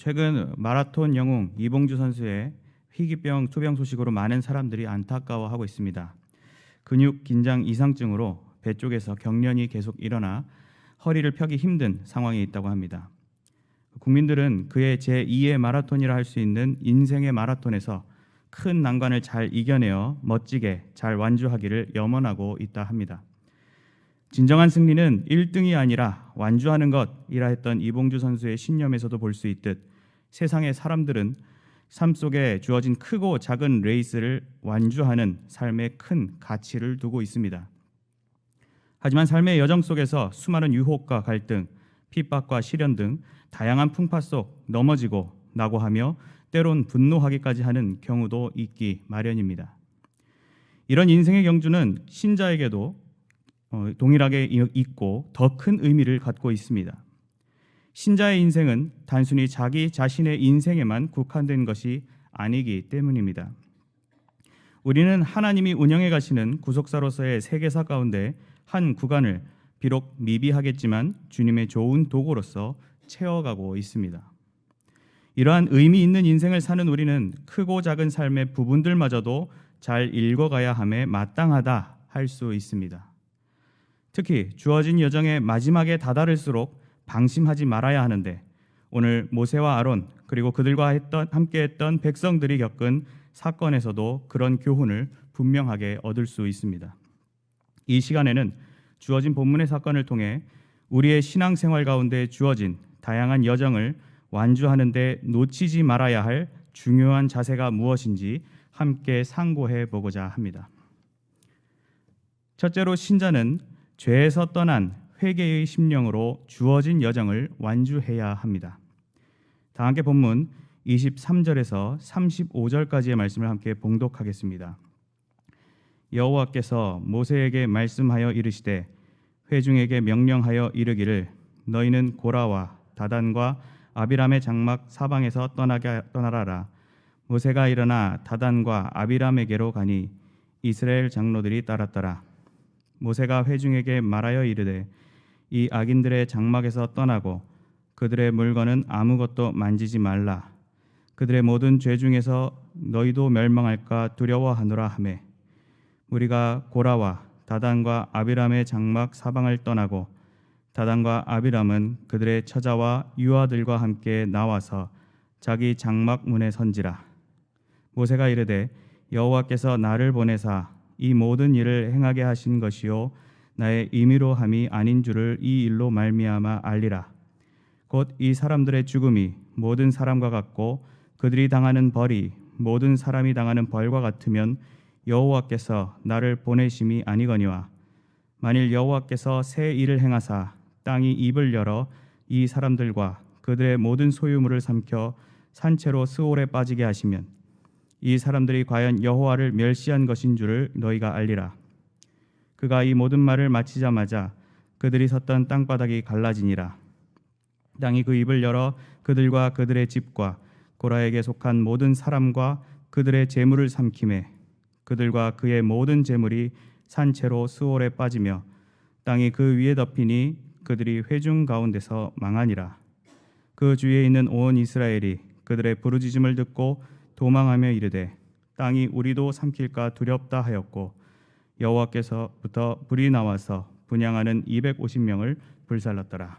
최근 마라톤 영웅 이봉주 선수의 희귀병 투병 소식으로 많은 사람들이 안타까워하고 있습니다. 근육 긴장 이상증으로 배 쪽에서 경련이 계속 일어나 허리를 펴기 힘든 상황에 있다고 합니다. 국민들은 그의 제2의 마라톤이라 할 수 있는 인생의 마라톤에서 큰 난관을 잘 이겨내어 멋지게 잘 완주하기를 염원하고 있다 합니다. 진정한 승리는 1등이 아니라 완주하는 것이라 했던 이봉주 선수의 신념에서도 볼 수 있듯 세상의 사람들은 삶 속에 주어진 크고 작은 레이스를 완주하는 삶에 큰 가치를 두고 있습니다. 하지만 삶의 여정 속에서 수많은 유혹과 갈등, 핍박과 시련 등 다양한 풍파 속 넘어지고 나고 하며 때론 분노하기까지 하는 경우도 있기 마련입니다. 이런 인생의 경주는 신자에게도 동일하게 있고 더 큰 의미를 갖고 있습니다. 신자의 인생은 단순히 자기 자신의 인생에만 국한된 것이 아니기 때문입니다. 우리는 하나님이 운영해 가시는 구속사로서의 세계사 가운데 한 구간을 비록 미비하겠지만 주님의 좋은 도구로서 채워가고 있습니다. 이러한 의미 있는 인생을 사는 우리는 크고 작은 삶의 부분들마저도 잘 읽어가야 함에 마땅하다 할 수 있습니다. 특히 주어진 여정의 마지막에 다다를수록 방심하지 말아야 하는데 오늘 모세와 아론 그리고 그들과 함께했던 백성들이 겪은 사건에서도 그런 교훈을 분명하게 얻을 수 있습니다. 이 시간에는 주어진 본문의 사건을 통해 우리의 신앙생활 가운데 주어진 다양한 여정을 완주하는 데 놓치지 말아야 할 중요한 자세가 무엇인지 함께 상고해 보고자 합니다. 첫째로 신자는 죄에서 떠난 회개의 심령으로 주어진 여정을 완주해야 합니다. 다 함께 본문 23절에서 35절까지의 말씀을 함께 봉독하겠습니다. 여호와께서 모세에게 말씀하여 이르시되 회중에게 명령하여 이르기를 너희는 고라와 다단과 아비람의 장막 사방에서 떠나라라. 모세가 일어나 다단과 아비람에게로 가니 이스라엘 장로들이 따랐더라. 모세가 회중에게 말하여 이르되 이 악인들의 장막에서 떠나고 그들의 물건은 아무것도 만지지 말라. 그들의 모든 죄 중에서 너희도 멸망할까 두려워하노라 하매 우리가 고라와 다단과 아비람의 장막 사방을 떠나고 다단과 아비람은 그들의 처자와 유아들과 함께 나와서 자기 장막 문에 선지라. 모세가 이르되 여호와께서 나를 보내사 이 모든 일을 행하게 하신 것이요 나의 임의로 함이 아닌 줄을 이 일로 말미암아 알리라. 곧 이 사람들의 죽음이 모든 사람과 같고 그들이 당하는 벌이 모든 사람이 당하는 벌과 같으면 여호와께서 나를 보내심이 아니거니와 만일 여호와께서 새 일을 행하사 땅이 입을 열어 이 사람들과 그들의 모든 소유물을 삼켜 산채로 스올에 빠지게 하시면 이 사람들이 과연 여호와를 멸시한 것인 줄을 너희가 알리라. 그가 이 모든 말을 마치자마자 그들이 섰던 땅바닥이 갈라지니라. 땅이 그 입을 열어 그들과 그들의 집과 고라에게 속한 모든 사람과 그들의 재물을 삼키매 그들과 그의 모든 재물이 산채로 스올에 빠지며 땅이 그 위에 덮이니 그들이 회중 가운데서 망하니라. 그 주위에 있는 온 이스라엘이 그들의 부르짖음을 듣고 도망하며 이르되 땅이 우리도 삼킬까 두렵다 하였고 여호와께서부터 불이 나와서 분향하는 250명을 불살랐더라.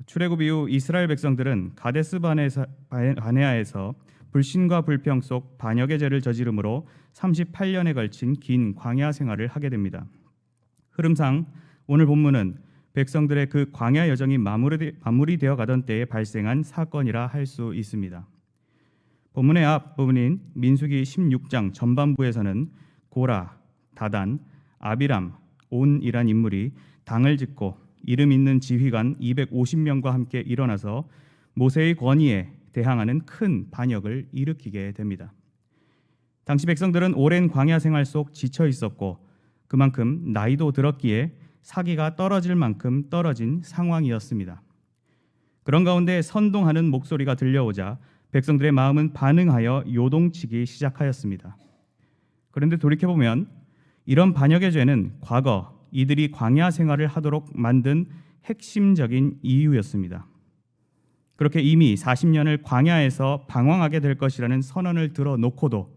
출애굽 이후 이스라엘 백성들은 가데스 바네아에서 불신과 불평 속 반역의 죄를 저지름으로 38년에 걸친 긴 광야 생활을 하게 됩니다. 흐름상 오늘 본문은 백성들의 그 광야 여정이 마무리되어 가던 때에 발생한 사건이라 할 수 있습니다. 본문의 앞부분인 민수기 16장 전반부에서는 고라, 다단, 아비람, 온이란 인물이 당을 짓고 이름 있는 지휘관 250명과 함께 일어나서 모세의 권위에 대항하는 큰 반역을 일으키게 됩니다. 당시 백성들은 오랜 광야 생활 속 지쳐 있었고 그만큼 나이도 들었기에 사기가 떨어질 만큼 떨어진 상황이었습니다. 그런 가운데 선동하는 목소리가 들려오자 백성들의 마음은 반응하여 요동치기 시작하였습니다. 그런데 돌이켜보면 이런 반역의 죄는 과거 이들이 광야 생활을 하도록 만든 핵심적인 이유였습니다. 그렇게 이미 40년을 광야에서 방황하게 될 것이라는 선언을 들어놓고도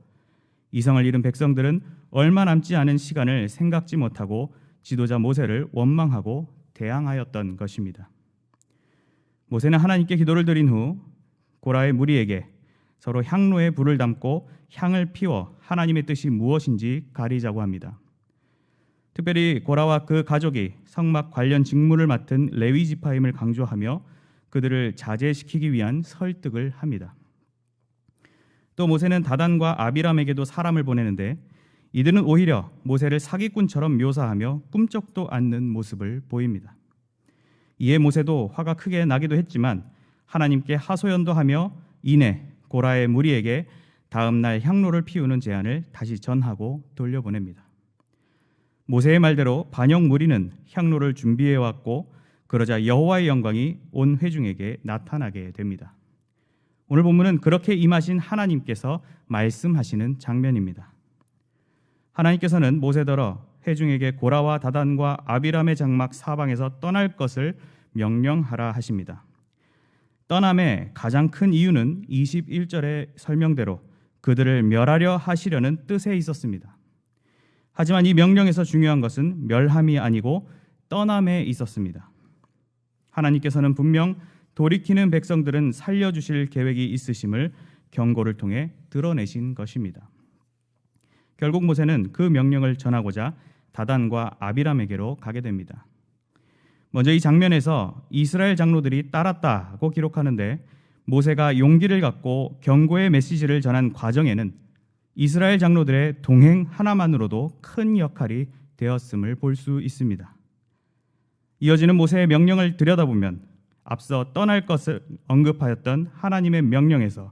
이성을 잃은 백성들은 얼마 남지 않은 시간을 생각지 못하고 지도자 모세를 원망하고 대항하였던 것입니다. 모세는 하나님께 기도를 드린 후 고라의 무리에게 서로 향로에 불을 담고 향을 피워 하나님의 뜻이 무엇인지 가리자고 합니다. 특별히 고라와 그 가족이 성막 관련 직무를 맡은 레위 지파임을 강조하며 그들을 자제시키기 위한 설득을 합니다. 또 모세는 다단과 아비람에게도 사람을 보내는데 이들은 오히려 모세를 사기꾼처럼 묘사하며 꿈쩍도 않는 모습을 보입니다. 이에 모세도 화가 크게 나기도 했지만 하나님께 하소연도 하며 이내 고라의 무리에게 다음 날 향로를 피우는 제안을 다시 전하고 돌려보냅니다. 모세의 말대로 반역 무리는 향로를 준비해 왔고 그러자 여호와의 영광이 온 회중에게 나타나게 됩니다. 오늘 본문은 그렇게 임하신 하나님께서 말씀하시는 장면입니다. 하나님께서는 모세더러 회중에게 고라와 다단과 아비람의 장막 사방에서 떠날 것을 명령하라 하십니다. 떠남의 가장 큰 이유는 21절의 설명대로 그들을 멸하려 하시려는 뜻에 있었습니다. 하지만 이 명령에서 중요한 것은 멸함이 아니고 떠남에 있었습니다. 하나님께서는 분명 돌이키는 백성들은 살려주실 계획이 있으심을 경고를 통해 드러내신 것입니다. 결국 모세는 그 명령을 전하고자 다단과 아비람에게로 가게 됩니다. 먼저 이 장면에서 이스라엘 장로들이 따랐다고 기록하는데 모세가 용기를 갖고 경고의 메시지를 전한 과정에는 이스라엘 장로들의 동행 하나만으로도 큰 역할이 되었음을 볼 수 있습니다. 이어지는 모세의 명령을 들여다보면 앞서 떠날 것을 언급하였던 하나님의 명령에서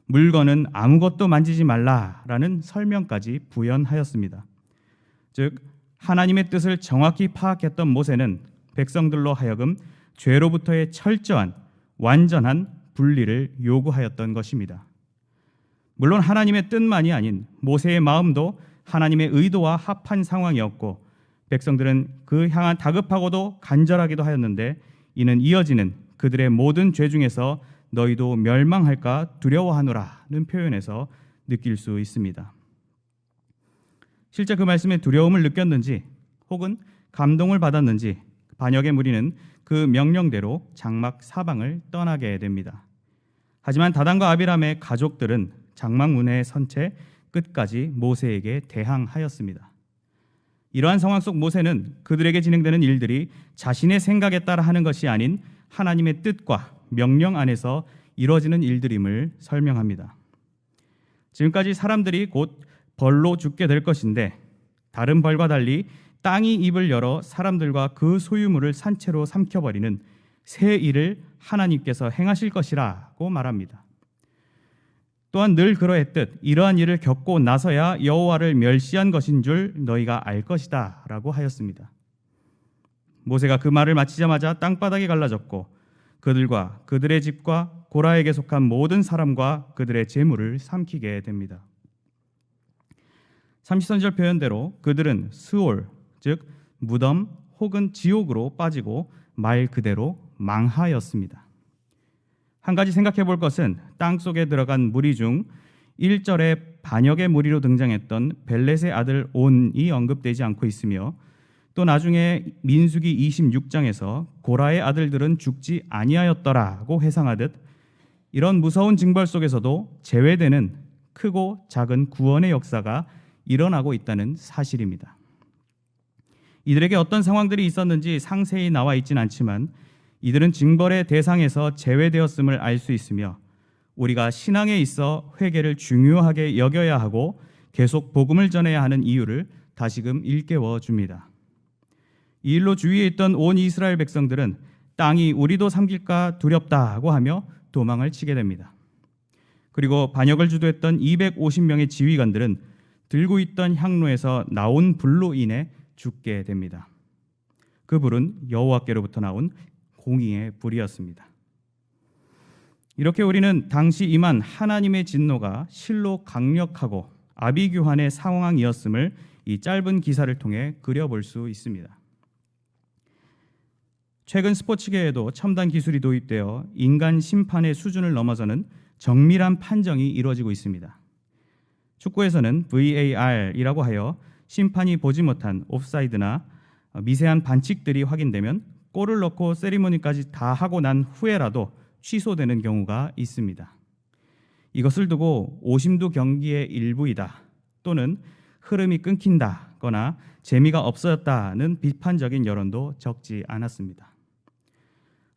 물건은 아무것도 만지지 말라라는 설명까지 부연하였습니다. 즉 하나님의 뜻을 정확히 파악했던 모세는 백성들로 하여금 죄로부터의 철저한 완전한 분리를 요구하였던 것입니다. 물론 하나님의 뜻만이 아닌 모세의 마음도 하나님의 의도와 합한 상황이었고 백성들은 그 향한 다급하고도 간절하기도 하였는데 이는 이어지는 그들의 모든 죄 중에서 너희도 멸망할까 두려워하노라는 표현에서 느낄 수 있습니다. 실제 그 말씀에 두려움을 느꼈는지 혹은 감동을 받았는지 반역의 무리는 그 명령대로 장막 사방을 떠나게 됩니다. 하지만 다단과 아비람의 가족들은 장막 문에 선 채 끝까지 모세에게 대항하였습니다. 이러한 상황 속 모세는 그들에게 진행되는 일들이 자신의 생각에 따라 하는 것이 아닌 하나님의 뜻과 명령 안에서 이루어지는 일들임을 설명합니다. 지금까지 사람들이 곧 벌로 죽게 될 것인데 다른 벌과 달리 땅이 입을 열어 사람들과 그 소유물을 산채로 삼켜버리는 새 일을 하나님께서 행하실 것이라고 말합니다. 또한 늘 그러했듯 이러한 일을 겪고 나서야 여호와를 멸시한 것인 줄 너희가 알 것이다 라고 하였습니다. 모세가 그 말을 마치자마자 땅바닥이 갈라졌고 그들과 그들의 집과 고라에게 속한 모든 사람과 그들의 재물을 삼키게 됩니다. 33절 표현대로 그들은 스올, 즉 무덤 혹은 지옥으로 빠지고 말 그대로 망하였습니다. 한 가지 생각해 볼 것은 땅속에 들어간 무리 중 1절에 반역의 무리로 등장했던 벨렛의 아들 온이 언급되지 않고 있으며 또 나중에 민수기 26장에서 고라의 아들들은 죽지 아니하였더라고 회상하듯 이런 무서운 징벌 속에서도 제외되는 크고 작은 구원의 역사가 일어나고 있다는 사실입니다. 이들에게 어떤 상황들이 있었는지 상세히 나와 있진 않지만 이들은 징벌의 대상에서 제외되었음을 알 수 있으며 우리가 신앙에 있어 회개를 중요하게 여겨야 하고 계속 복음을 전해야 하는 이유를 다시금 일깨워 줍니다. 이 일로 주위에 있던 온 이스라엘 백성들은 땅이 우리도 삼킬까 두렵다고 하며 도망을 치게 됩니다. 그리고 반역을 주도했던 250명의 지휘관들은 들고 있던 향로에서 나온 불로 인해 죽게 됩니다. 그 불은 여호와께로부터 나온 공의의 불이었습니다. 이렇게 우리는 당시 임한 하나님의 진노가 실로 강력하고 아비규환의 상황이었음을 이 짧은 기사를 통해 그려볼 수 있습니다. 최근 스포츠계에도 첨단 기술이 도입되어 인간 심판의 수준을 넘어서는 정밀한 판정이 이루어지고 있습니다. 축구에서는 VAR이라고 하여 심판이 보지 못한 옵사이드나 미세한 반칙들이 확인되면 골을 넣고 세리머니까지 다 하고 난 후에라도 취소되는 경우가 있습니다. 이것을 두고 오심도 경기의 일부이다 또는 흐름이 끊긴다거나 재미가 없어졌다는 비판적인 여론도 적지 않았습니다.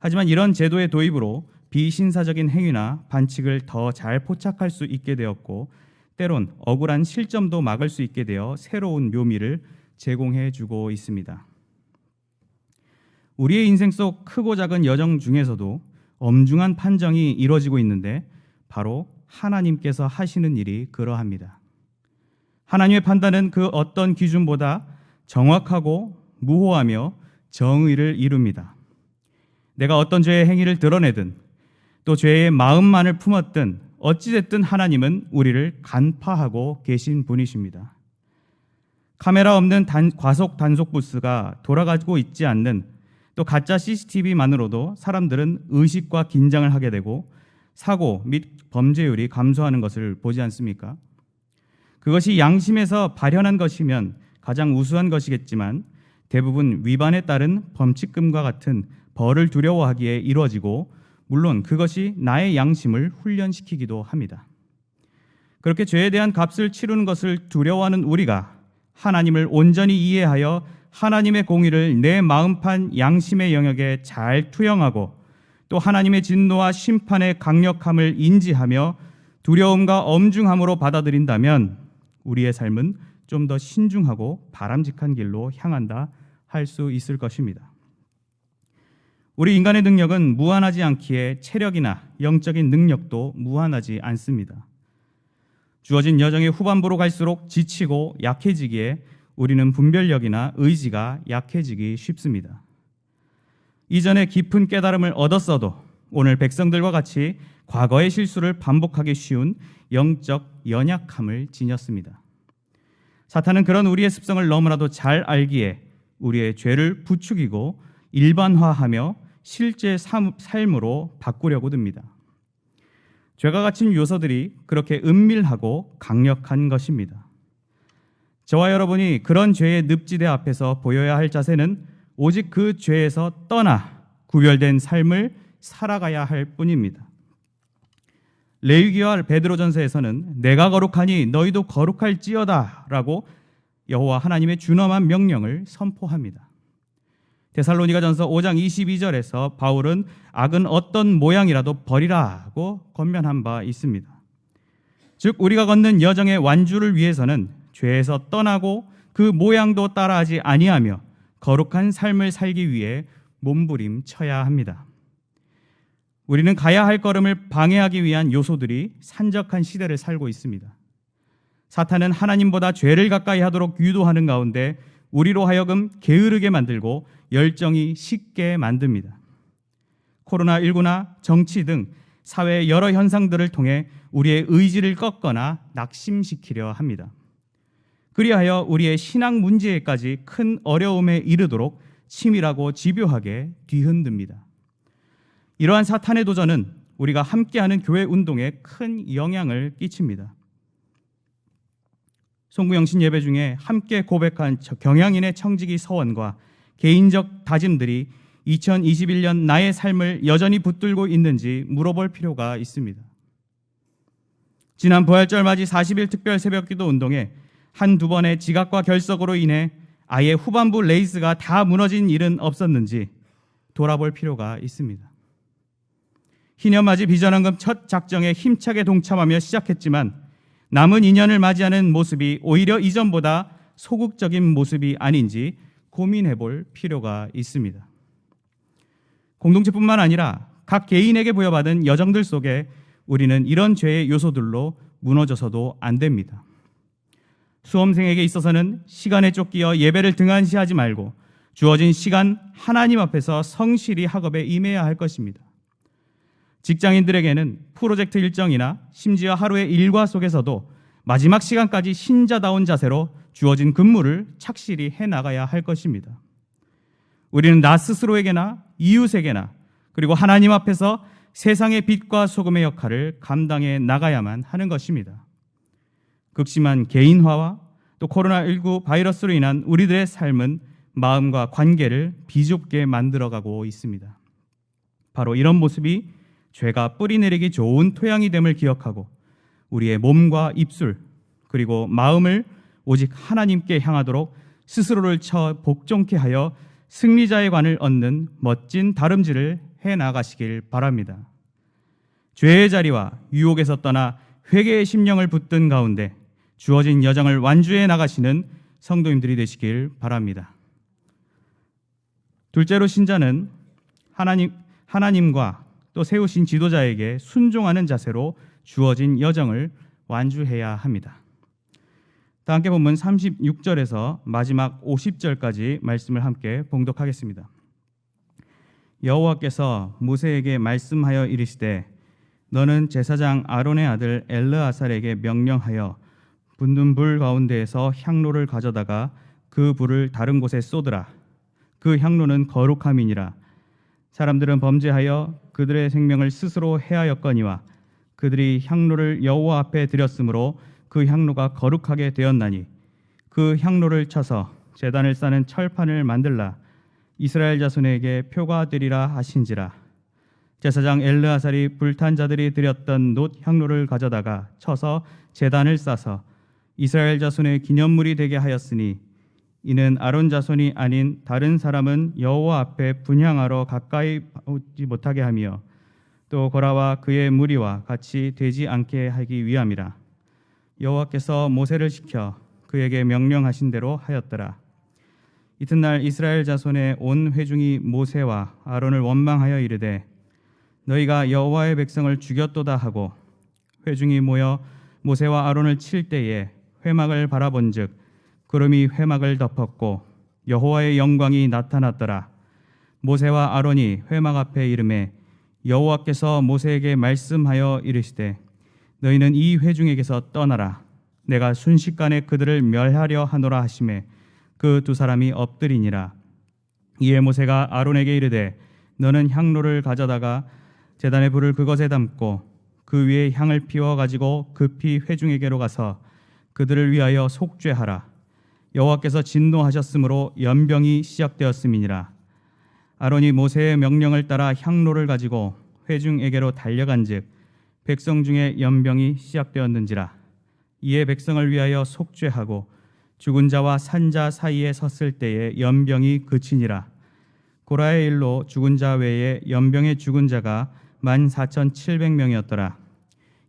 하지만 이런 제도의 도입으로 비신사적인 행위나 반칙을 더 잘 포착할 수 있게 되었고 때론 억울한 실점도 막을 수 있게 되어 새로운 묘미를 제공해 주고 있습니다. 우리의 인생 속 크고 작은 여정 중에서도 엄중한 판정이 이루어지고 있는데 바로 하나님께서 하시는 일이 그러합니다. 하나님의 판단은 그 어떤 기준보다 정확하고 무호하며 정의를 이룹니다. 내가 어떤 죄의 행위를 드러내든 또 죄의 마음만을 품었든 어찌됐든 하나님은 우리를 간파하고 계신 분이십니다. 카메라 없는 과속 단속 부스가 돌아가고 있지 않는 또 가짜 CCTV만으로도 사람들은 의식과 긴장을 하게 되고 사고 및 범죄율이 감소하는 것을 보지 않습니까? 그것이 양심에서 발현한 것이면 가장 우수한 것이겠지만 대부분 위반에 따른 범칙금과 같은 벌을 두려워하기에 이루어지고 물론 그것이 나의 양심을 훈련시키기도 합니다. 그렇게 죄에 대한 값을 치르는 것을 두려워하는 우리가 하나님을 온전히 이해하여 하나님의 공의를 내 마음판 양심의 영역에 잘 투영하고 또 하나님의 진노와 심판의 강력함을 인지하며 두려움과 엄중함으로 받아들인다면 우리의 삶은 좀 더 신중하고 바람직한 길로 향한다 할 수 있을 것입니다. 우리 인간의 능력은 무한하지 않기에 체력이나 영적인 능력도 무한하지 않습니다. 주어진 여정의 후반부로 갈수록 지치고 약해지기에 우리는 분별력이나 의지가 약해지기 쉽습니다. 이전에 깊은 깨달음을 얻었어도 오늘 백성들과 같이 과거의 실수를 반복하기 쉬운 영적 연약함을 지녔습니다. 사탄은 그런 우리의 습성을 너무나도 잘 알기에 우리의 죄를 부추기고 일반화하며 실제 삶으로 바꾸려고 듭니다. 죄가 갇힌 요소들이 그렇게 은밀하고 강력한 것입니다. 저와 여러분이 그런 죄의 늪지대 앞에서 보여야 할 자세는 오직 그 죄에서 떠나 구별된 삶을 살아가야 할 뿐입니다. 레위기와 베드로전서에서는 내가 거룩하니 너희도 거룩할지어다 라고 여호와 하나님의 준엄한 명령을 선포합니다. 데살로니가전서 5장 22절에서 바울은 악은 어떤 모양이라도 버리라고 권면한 바 있습니다. 즉 우리가 걷는 여정의 완주를 위해서는 죄에서 떠나고 그 모양도 따라하지 아니하며 거룩한 삶을 살기 위해 몸부림쳐야 합니다. 우리는 가야 할 걸음을 방해하기 위한 요소들이 산적한 시대를 살고 있습니다. 사탄은 하나님보다 죄를 가까이 하도록 유도하는 가운데 우리로 하여금 게으르게 만들고 열정이 식게 만듭니다. 코로나19나 정치 등 사회의 여러 현상들을 통해 우리의 의지를 꺾거나 낙심시키려 합니다. 그리하여 우리의 신앙 문제에까지 큰 어려움에 이르도록 치밀하고 집요하게 뒤흔듭니다. 이러한 사탄의 도전은 우리가 함께하는 교회 운동에 큰 영향을 끼칩니다. 송구영신 예배 중에 함께 고백한 경향인의 청지기 서원과 개인적 다짐들이 2021년 나의 삶을 여전히 붙들고 있는지 물어볼 필요가 있습니다. 지난 부활절 맞이 40일 특별 새벽기도 운동에 한두 번의 지각과 결석으로 인해 아예 후반부 레이스가 다 무너진 일은 없었는지 돌아볼 필요가 있습니다. 희년맞이 비전헌금 첫 작정에 힘차게 동참하며 시작했지만 남은 2년을 맞이하는 모습이 오히려 이전보다 소극적인 모습이 아닌지 고민해 볼 필요가 있습니다. 공동체뿐만 아니라 각 개인에게 부여받은 여정들 속에 우리는 이런 죄의 요소들로 무너져서도 안 됩니다. 수험생에게 있어서는 시간에 쫓기어 예배를 등한시하지 말고 주어진 시간 하나님 앞에서 성실히 학업에 임해야 할 것입니다. 직장인들에게는 프로젝트 일정이나 심지어 하루의 일과 속에서도 마지막 시간까지 신자다운 자세로 주어진 근무를 착실히 해나가야 할 것입니다. 우리는 나 스스로에게나 이웃에게나 그리고 하나님 앞에서 세상의 빛과 소금의 역할을 감당해 나가야만 하는 것입니다. 극심한 개인화와 또 코로나19 바이러스로 인한 우리들의 삶은 마음과 관계를 비좁게 만들어가고 있습니다. 바로 이런 모습이 죄가 뿌리내리기 좋은 토양이 됨을 기억하고 우리의 몸과 입술 그리고 마음을 오직 하나님께 향하도록 스스로를 쳐 복종케 하여 승리자의 관을 얻는 멋진 다름질을 해나가시길 바랍니다. 죄의 자리와 유혹에서 떠나 회개의 심령을 붙든 가운데 주어진 여정을 완주해 나가시는 성도님들이 되시길 바랍니다. 둘째로 신자는 하나님과 또 세우신 지도자에게 순종하는 자세로 주어진 여정을 완주해야 합니다. 다 함께 본문 36절에서 마지막 50절까지 말씀을 함께 봉독하겠습니다. 여호와께서 모세에게 말씀하여 이르시되 너는 제사장 아론의 아들 엘르아살에게 명령하여 붙는 불 가운데에서 향로를 가져다가 그 불을 다른 곳에 쏟으라. 그 향로는 거룩함이니라. 사람들은 범죄하여 그들의 생명을 스스로 해하였거니와 그들이 향로를 여호와 앞에 드렸으므로 그 향로가 거룩하게 되었나니 그 향로를 쳐서 제단을 싸는 철판을 만들라. 이스라엘 자손에게 표가 되리라 하신지라. 제사장 엘르아살이 불탄 자들이 드렸던 놋 향로를 가져다가 쳐서 제단을 싸서 이스라엘 자손의 기념물이 되게 하였으니 이는 아론 자손이 아닌 다른 사람은 여호와 앞에 분향하러 가까이 오지 못하게 하며 또 고라와 그의 무리와 같이 되지 않게 하기 위함이라. 여호와께서 모세를 시켜 그에게 명령하신 대로 하였더라. 이튿날 이스라엘 자손의 온 회중이 모세와 아론을 원망하여 이르되 너희가 여호와의 백성을 죽였도다 하고 회중이 모여 모세와 아론을 칠 때에 회막을 바라본즉 구름이 회막을 덮었고 여호와의 영광이 나타났더라. 모세와 아론이 회막 앞에 이르매 여호와께서 모세에게 말씀하여 이르시되 너희는 이 회중에게서 떠나라. 내가 순식간에 그들을 멸하려 하노라 하시매 그 두 사람이 엎드리니라. 이에 모세가 아론에게 이르되 너는 향로를 가져다가 제단의 불을 그것에 담고 그 위에 향을 피워 가지고 급히 회중에게로 가서 그들을 위하여 속죄하라. 여호와께서 진노하셨으므로 연병이 시작되었음이니라. 아론이 모세의 명령을 따라 향로를 가지고 회중에게로 달려간즉 백성 중에 연병이 시작되었는지라. 이에 백성을 위하여 속죄하고 죽은 자와 산 자 사이에 섰을 때에 연병이 그치니라. 고라의 일로 죽은 자 외에 연병에 죽은 자가 14,700명이었더라.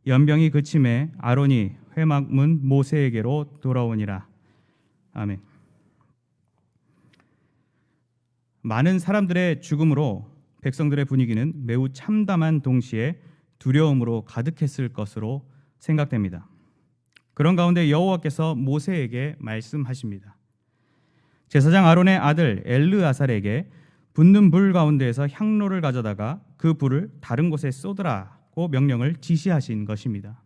연병이 그침에 아론이 회막문 모세에게로 돌아오니라. 아멘. 많은 사람들의 죽음으로 백성들의 분위기는 매우 참담한 동시에 두려움으로 가득했을 것으로 생각됩니다. 그런 가운데 여호와께서 모세에게 말씀하십니다. 제사장 아론의 아들 엘르아살에게 붙는 불 가운데에서 향로를 가져다가 그 불을 다른 곳에 쏟으라고 명령을 지시하신 것입니다.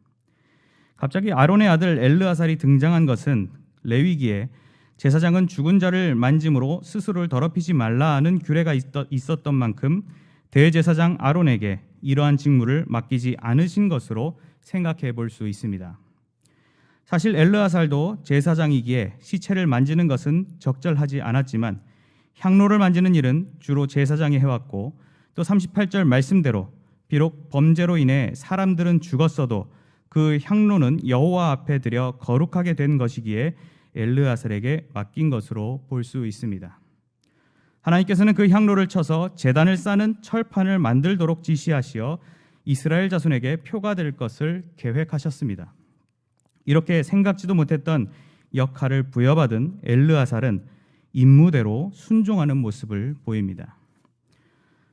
갑자기 아론의 아들 엘르아살이 등장한 것은 레위기에 제사장은 죽은 자를 만짐으로 스스로를 더럽히지 말라는 규례가 있었던 만큼 대제사장 아론에게 이러한 직무를 맡기지 않으신 것으로 생각해 볼 수 있습니다. 사실 엘르아살도 제사장이기에 시체를 만지는 것은 적절하지 않았지만 향로를 만지는 일은 주로 제사장이 해왔고 또 38절 말씀대로 비록 범죄로 인해 사람들은 죽었어도 그 향로는 여호와 앞에 드려 거룩하게 된 것이기에 엘르아살에게 맡긴 것으로 볼 수 있습니다. 하나님께서는 그 향로를 쳐서 제단을 싸는 철판을 만들도록 지시하시어 이스라엘 자손에게 표가 될 것을 계획하셨습니다. 이렇게 생각지도 못했던 역할을 부여받은 엘르아살은 임무대로 순종하는 모습을 보입니다.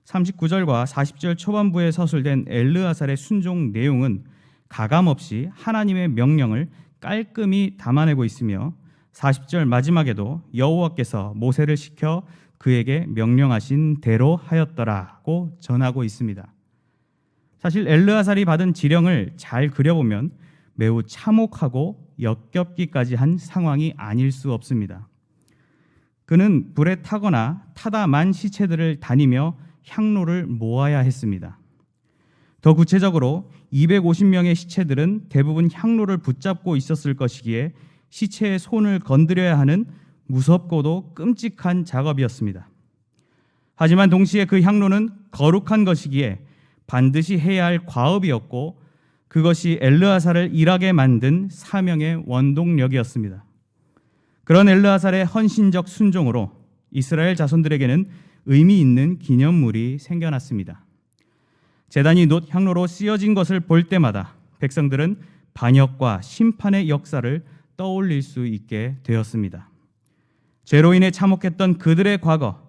39절과 40절 초반부에 서술된 엘르아살의 순종 내용은 가감없이 하나님의 명령을 깔끔히 담아내고 있으며 40절 마지막에도 여호와께서 모세를 시켜 그에게 명령하신 대로 하였더라고 전하고 있습니다. 사실 엘르아살이 받은 지령을 잘 그려보면 매우 참혹하고 역겹기까지 한 상황이 아닐 수 없습니다. 그는 불에 타거나 타다 만 시체들을 다니며 향로를 모아야 했습니다. 더 구체적으로 250명의 시체들은 대부분 향로를 붙잡고 있었을 것이기에 시체의 손을 건드려야 하는 무섭고도 끔찍한 작업이었습니다. 하지만 동시에 그 향로는 거룩한 것이기에 반드시 해야 할 과업이었고 그것이 엘르아살을 일하게 만든 사명의 원동력이었습니다. 그런 엘르아살의 헌신적 순종으로 이스라엘 자손들에게는 의미 있는 기념물이 생겨났습니다. 제단이 놋 향로로 쓰여진 것을 볼 때마다 백성들은 반역과 심판의 역사를 떠올릴 수 있게 되었습니다. 죄로 인해 참혹했던 그들의 과거,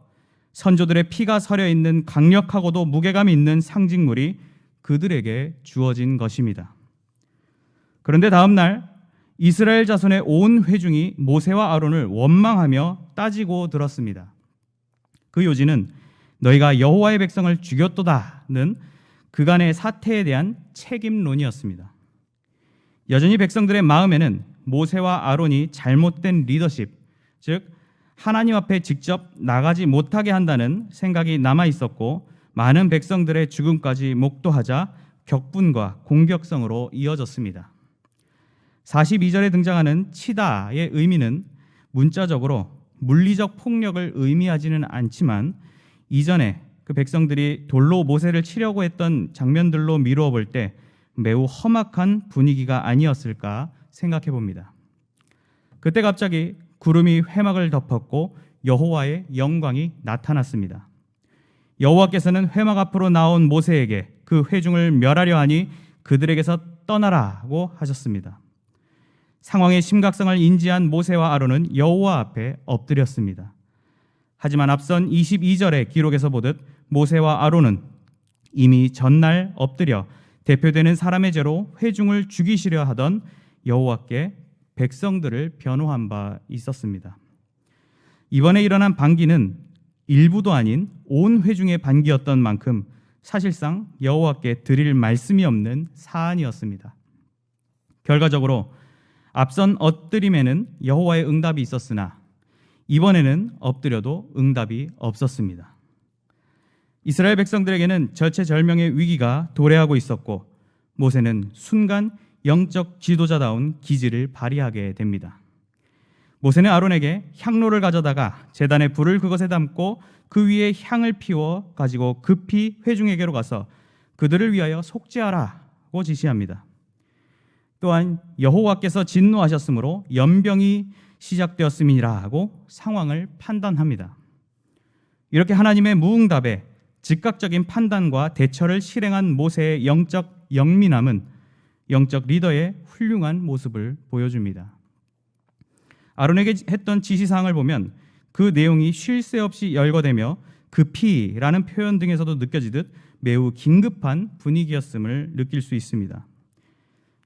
선조들의 피가 서려 있는 강력하고도 무게감 있는 상징물이 그들에게 주어진 것입니다. 그런데 다음 날 이스라엘 자손의 온 회중이 모세와 아론을 원망하며 따지고 들었습니다. 그 요지는 너희가 여호와의 백성을 죽였도다는 그간의 사태에 대한 책임론이었습니다. 여전히 백성들의 마음에는 모세와 아론이 잘못된 리더십, 즉 하나님 앞에 직접 나가지 못하게 한다는 생각이 남아 있었고 많은 백성들의 죽음까지 목도하자 격분과 공격성으로 이어졌습니다. 42절에 등장하는 치다의 의미는 문자적으로 물리적 폭력을 의미하지는 않지만 이전에 그 백성들이 돌로 모세를 치려고 했던 장면들로 미루어 볼 때 매우 험악한 분위기가 아니었을까 생각해 봅니다. 그때 갑자기 구름이 회막을 덮었고 여호와의 영광이 나타났습니다. 여호와께서는 회막 앞으로 나온 모세에게 그 회중을 멸하려 하니 그들에게서 떠나라고 하셨습니다. 상황의 심각성을 인지한 모세와 아론은 여호와 앞에 엎드렸습니다. 하지만 앞선 22절의 기록에서 보듯 모세와 아론은 이미 전날 엎드려 대표되는 사람의 죄로 회중을 죽이시려 하던 여호와께 백성들을 변호한 바 있었습니다. 이번에 일어난 반기는 일부도 아닌 온 회중의 반기였던 만큼 사실상 여호와께 드릴 말씀이 없는 사안이었습니다. 결과적으로 앞선 엎드림에는 여호와의 응답이 있었으나 이번에는 엎드려도 응답이 없었습니다. 이스라엘 백성들에게는 절체절명의 위기가 도래하고 있었고 모세는 순간 영적 지도자다운 기질을 발휘하게 됩니다. 모세는 아론에게 향로를 가져다가 제단에 불을 그것에 담고 그 위에 향을 피워 가지고 급히 회중에게로 가서 그들을 위하여 속죄하라고 지시합니다. 또한 여호와께서 진노하셨으므로 연병이 시작되었음이라고 상황을 판단합니다. 이렇게 하나님의 무응답에 즉각적인 판단과 대처를 실행한 모세의 영적 영민함은 영적 리더의 훌륭한 모습을 보여줍니다. 아론에게 했던 지시사항을 보면 그 내용이 쉴 새 없이 열거되며 급히라는 표현 등에서도 느껴지듯 매우 긴급한 분위기였음을 느낄 수 있습니다.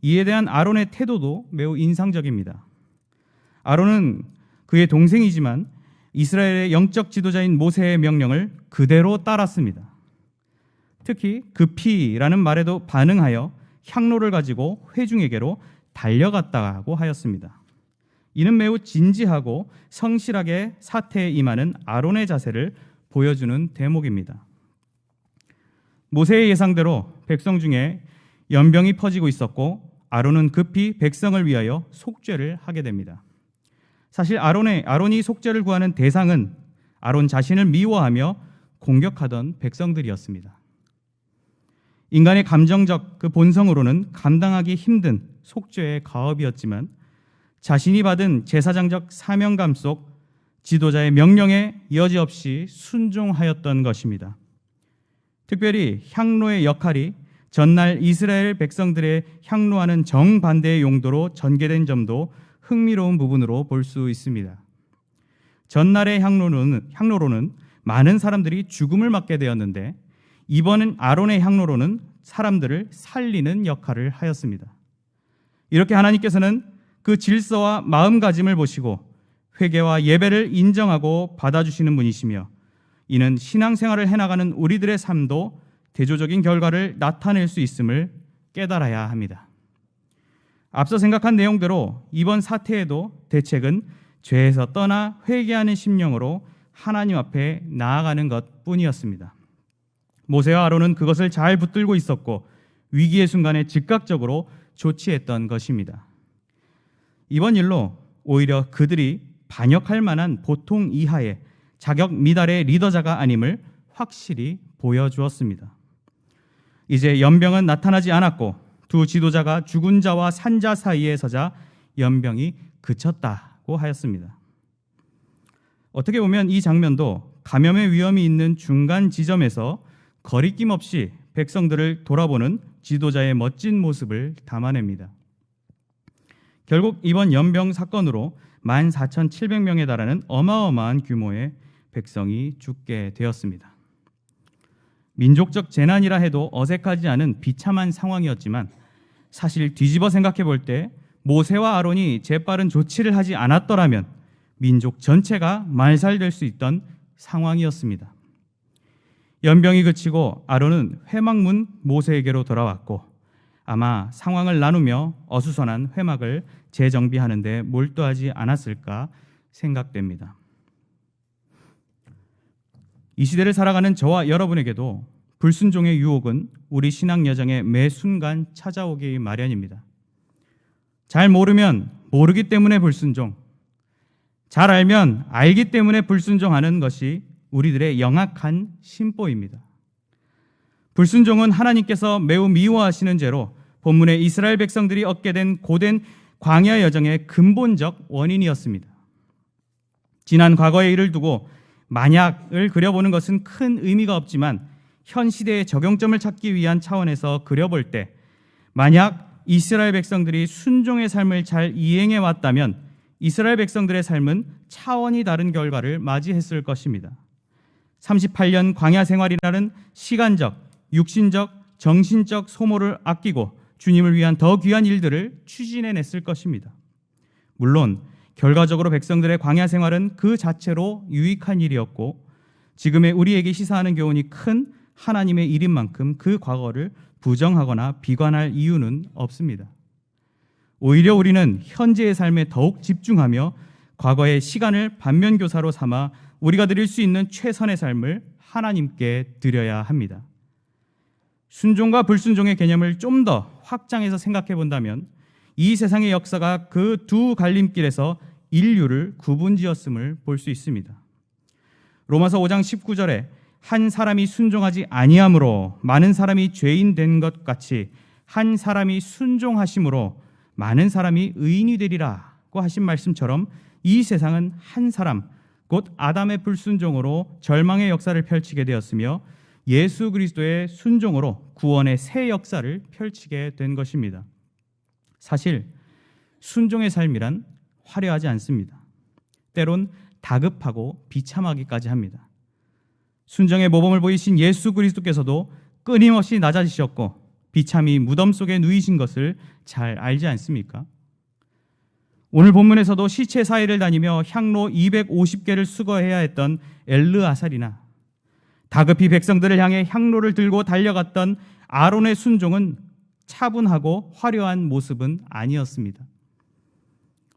이에 대한 아론의 태도도 매우 인상적입니다. 아론은 그의 동생이지만 이스라엘의 영적 지도자인 모세의 명령을 그대로 따랐습니다. 특히 급히라는 말에도 반응하여 향로를 가지고 회중에게로 달려갔다고 하였습니다. 이는 매우 진지하고 성실하게 사태에 임하는 아론의 자세를 보여주는 대목입니다. 모세의 예상대로 백성 중에 연병이 퍼지고 있었고 아론은 급히 백성을 위하여 속죄를 하게 됩니다. 사실 아론이 속죄를 구하는 대상은 아론 자신을 미워하며 공격하던 백성들이었습니다. 인간의 감정적 그 본성으로는 감당하기 힘든 속죄의 가업이었지만 자신이 받은 제사장적 사명감 속 지도자의 명령에 여지없이 순종하였던 것입니다. 특별히 향로의 역할이 전날 이스라엘 백성들의 향로와는 정반대의 용도로 전개된 점도 흥미로운 부분으로 볼 수 있습니다. 전날의 향로로는 많은 사람들이 죽음을 맞게 되었는데 이번은 아론의 향로로는 사람들을 살리는 역할을 하였습니다. 이렇게 하나님께서는 그 질서와 마음가짐을 보시고 회개와 예배를 인정하고 받아주시는 분이시며 이는 신앙생활을 해나가는 우리들의 삶도 대조적인 결과를 나타낼 수 있음을 깨달아야 합니다. 앞서 생각한 내용대로 이번 사태에도 대책은 죄에서 떠나 회개하는 심령으로 하나님 앞에 나아가는 것뿐이었습니다. 모세와 아론은 그것을 잘 붙들고 있었고 위기의 순간에 즉각적으로 조치했던 것입니다. 이번 일로 오히려 그들이 반역할 만한 보통 이하의 자격 미달의 리더자가 아님을 확실히 보여주었습니다. 이제 연병은 나타나지 않았고 두 지도자가 죽은 자와 산 자 사이에 서자 연병이 그쳤다고 하였습니다. 어떻게 보면 이 장면도 감염의 위험이 있는 중간 지점에서 거리낌 없이 백성들을 돌아보는 지도자의 멋진 모습을 담아냅니다. 결국 이번 연병 사건으로 14,700명에 달하는 어마어마한 규모의 백성이 죽게 되었습니다. 민족적 재난이라 해도 어색하지 않은 비참한 상황이었지만 사실 뒤집어 생각해 볼 때 모세와 아론이 재빠른 조치를 하지 않았더라면 민족 전체가 말살될 수 있던 상황이었습니다. 연병이 그치고 아론은 회막문 모세에게로 돌아왔고 아마 상황을 나누며 어수선한 회막을 재정비하는 데 몰두하지 않았을까 생각됩니다. 이 시대를 살아가는 저와 여러분에게도 불순종의 유혹은 우리 신앙 여정의 매 순간 찾아오기 마련입니다. 잘 모르면 모르기 때문에 불순종, 잘 알면 알기 때문에 불순종하는 것이 우리들의 영악한 심보입니다. 불순종은 하나님께서 매우 미워하시는 죄로 본문의 이스라엘 백성들이 얻게 된 고된 광야 여정의 근본적 원인이었습니다. 지난 과거의 일을 두고 만약을 그려보는 것은 큰 의미가 없지만 현 시대의 적용점을 찾기 위한 차원에서 그려볼 때 만약 이스라엘 백성들이 순종의 삶을 잘 이행해 왔다면 이스라엘 백성들의 삶은 차원이 다른 결과를 맞이했을 것입니다. 38년 광야 생활이라는 시간적, 육신적, 정신적 소모를 아끼고 주님을 위한 더 귀한 일들을 추진해냈을 것입니다. 물론 결과적으로 백성들의 광야 생활은 그 자체로 유익한 일이었고 지금의 우리에게 시사하는 교훈이 큰 하나님의 일인 만큼 그 과거를 부정하거나 비관할 이유는 없습니다. 오히려 우리는 현재의 삶에 더욱 집중하며 과거의 시간을 반면교사로 삼아 우리가 드릴 수 있는 최선의 삶을 하나님께 드려야 합니다. 순종과 불순종의 개념을 좀 더 확장해서 생각해 본다면 이 세상의 역사가 그 두 갈림길에서 인류를 구분지었음을 볼 수 있습니다. 로마서 5장 19절에 한 사람이 순종하지 아니함으로 많은 사람이 죄인 된 것 같이 한 사람이 순종하심으로 많은 사람이 의인이 되리라고 하신 말씀처럼 이 세상은 한 사람 곧 아담의 불순종으로 절망의 역사를 펼치게 되었으며 예수 그리스도의 순종으로 구원의 새 역사를 펼치게 된 것입니다. 사실 순종의 삶이란 화려하지 않습니다. 때론 다급하고 비참하기까지 합니다. 순종의 모범을 보이신 예수 그리스도께서도 끊임없이 낮아지셨고 비참히 무덤 속에 누이신 것을 잘 알지 않습니까? 오늘 본문에서도 시체 사이를 다니며 향로 250개를 수거해야 했던 엘르아살이나 다급히 백성들을 향해 향로를 들고 달려갔던 아론의 순종은 차분하고 화려한 모습은 아니었습니다.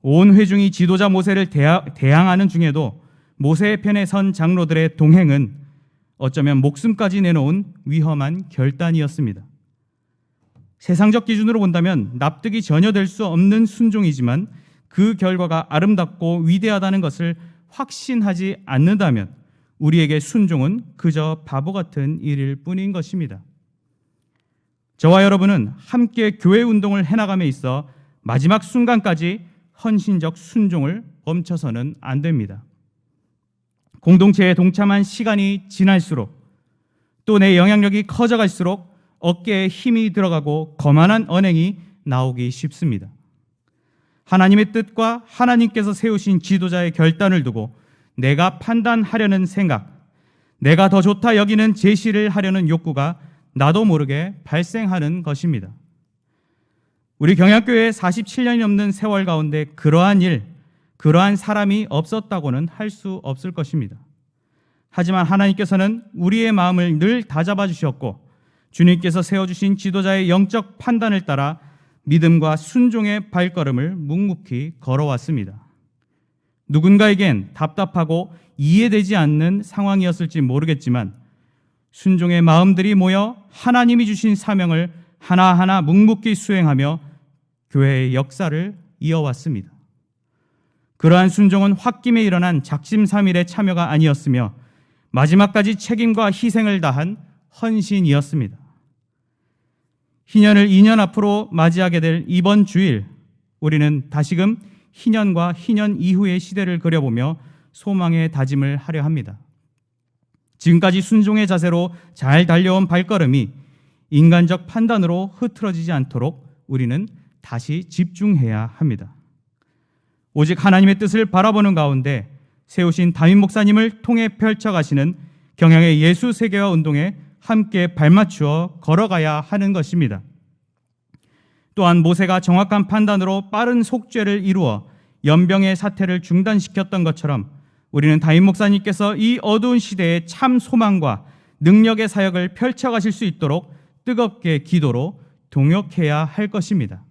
온 회중이 지도자 모세를 대항하는 중에도 모세의 편에 선 장로들의 동행은 어쩌면 목숨까지 내놓은 위험한 결단이었습니다. 세상적 기준으로 본다면 납득이 전혀 될 수 없는 순종이지만 그 결과가 아름답고 위대하다는 것을 확신하지 않는다면 우리에게 순종은 그저 바보 같은 일일 뿐인 것입니다. 저와 여러분은 함께 교회 운동을 해나감에 있어 마지막 순간까지 헌신적 순종을 멈춰서는 안 됩니다. 공동체에 동참한 시간이 지날수록 또 내 영향력이 커져갈수록 어깨에 힘이 들어가고 거만한 언행이 나오기 쉽습니다. 하나님의 뜻과 하나님께서 세우신 지도자의 결단을 두고 내가 판단하려는 생각, 내가 더 좋다 여기는 제시를 하려는 욕구가 나도 모르게 발생하는 것입니다. 우리 경약교회에 47년이 넘는 세월 가운데 그러한 일, 그러한 사람이 없었다고는 할 수 없을 것입니다. 하지만 하나님께서는 우리의 마음을 늘 다잡아 주셨고 주님께서 세워주신 지도자의 영적 판단을 따라 믿음과 순종의 발걸음을 묵묵히 걸어왔습니다. 누군가에겐 답답하고 이해되지 않는 상황이었을지 모르겠지만 순종의 마음들이 모여 하나님이 주신 사명을 하나하나 묵묵히 수행하며 교회의 역사를 이어왔습니다. 그러한 순종은 홧김에 일어난 작심삼일의 참여가 아니었으며 마지막까지 책임과 희생을 다한 헌신이었습니다. 희년을 2년 앞으로 맞이하게 될 이번 주일, 우리는 다시금 희년과 희년 이후의 시대를 그려보며 소망의 다짐을 하려 합니다. 지금까지 순종의 자세로 잘 달려온 발걸음이 인간적 판단으로 흐트러지지 않도록 우리는 다시 집중해야 합니다. 오직 하나님의 뜻을 바라보는 가운데 세우신 담임 목사님을 통해 펼쳐가시는 경향의 예수 세계화 운동에 함께 발맞추어 걸어가야 하는 것입니다. 또한 모세가 정확한 판단으로 빠른 속죄를 이루어 연병의 사태를 중단시켰던 것처럼 우리는 담임 목사님께서 이 어두운 시대에 참 소망과 능력의 사역을 펼쳐가실 수 있도록 뜨겁게 기도로 동역해야 할 것입니다.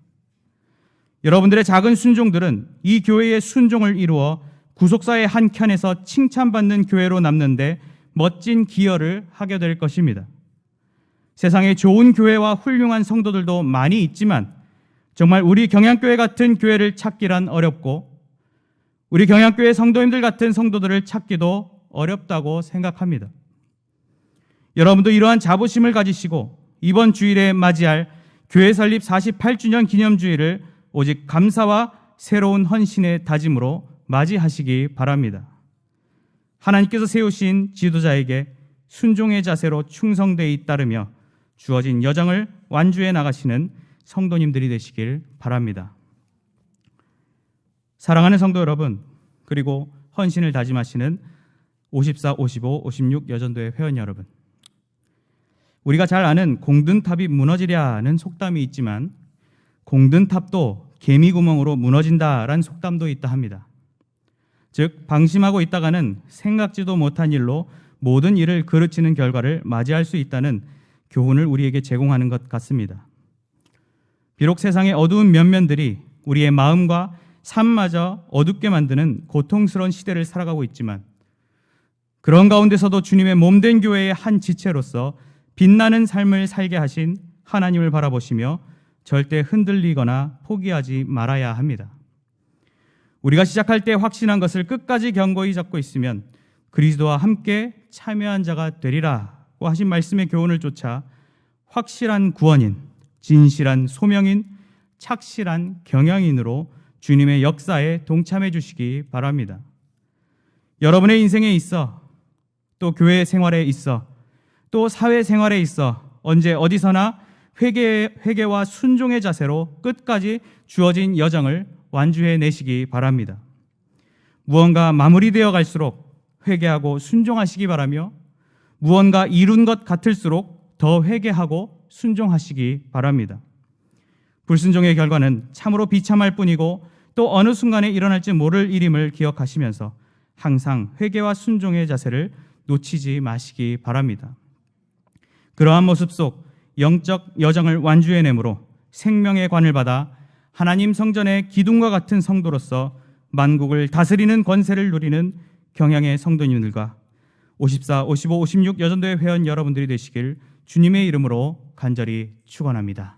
여러분들의 작은 순종들은 이 교회의 순종을 이루어 구속사의 한 켠에서 칭찬받는 교회로 남는데 멋진 기여를 하게 될 것입니다. 세상에 좋은 교회와 훌륭한 성도들도 많이 있지만 정말 우리 경향교회 같은 교회를 찾기란 어렵고 우리 경향교회 성도님들 같은 성도들을 찾기도 어렵다고 생각합니다. 여러분도 이러한 자부심을 가지시고 이번 주일에 맞이할 교회 설립 48주년 기념주일을 오직 감사와 새로운 헌신의 다짐으로 맞이하시기 바랍니다. 하나님께서 세우신 지도자에게 순종의 자세로 충성되이 따르며 주어진 여정을 완주해 나가시는 성도님들이 되시길 바랍니다. 사랑하는 성도 여러분, 그리고 헌신을 다짐하시는 54, 55, 56 여전도회 회원 여러분, 우리가 잘 아는 공든탑이 무너지랴는 속담이 있지만 공든탑도 개미구멍으로 무너진다라는 속담도 있다 합니다. 즉 방심하고 있다가는 생각지도 못한 일로 모든 일을 그르치는 결과를 맞이할 수 있다는 교훈을 우리에게 제공하는 것 같습니다. 비록 세상의 어두운 면면들이 우리의 마음과 삶마저 어둡게 만드는 고통스러운 시대를 살아가고 있지만 그런 가운데서도 주님의 몸된 교회의 한 지체로서 빛나는 삶을 살게 하신 하나님을 바라보시며 절대 흔들리거나 포기하지 말아야 합니다. 우리가 시작할 때 확신한 것을 끝까지 견고히 잡고 있으면 그리스도와 함께 참여한 자가 되리라고 하신 말씀의 교훈을 쫓아 확실한 구원인, 진실한 소명인, 착실한 경영인으로 주님의 역사에 동참해 주시기 바랍니다. 여러분의 인생에 있어, 또 교회 생활에 있어, 또 사회 생활에 있어 언제 어디서나 회개와 순종의 자세로 끝까지 주어진 여정을 완주해 내시기 바랍니다. 무언가 마무리되어 갈수록 회개하고 순종하시기 바라며 무언가 이룬 것 같을수록 더 회개하고 순종하시기 바랍니다. 불순종의 결과는 참으로 비참할 뿐이고 또 어느 순간에 일어날지 모를 일임을 기억하시면서 항상 회개와 순종의 자세를 놓치지 마시기 바랍니다. 그러한 모습 속 영적 여정을 완주해내므로 생명의 관을 받아 하나님 성전의 기둥과 같은 성도로서 만국을 다스리는 권세를 누리는 경향의 성도님들과 54, 55, 56 여전도회 회원 여러분들이 되시길 주님의 이름으로 간절히 축원합니다.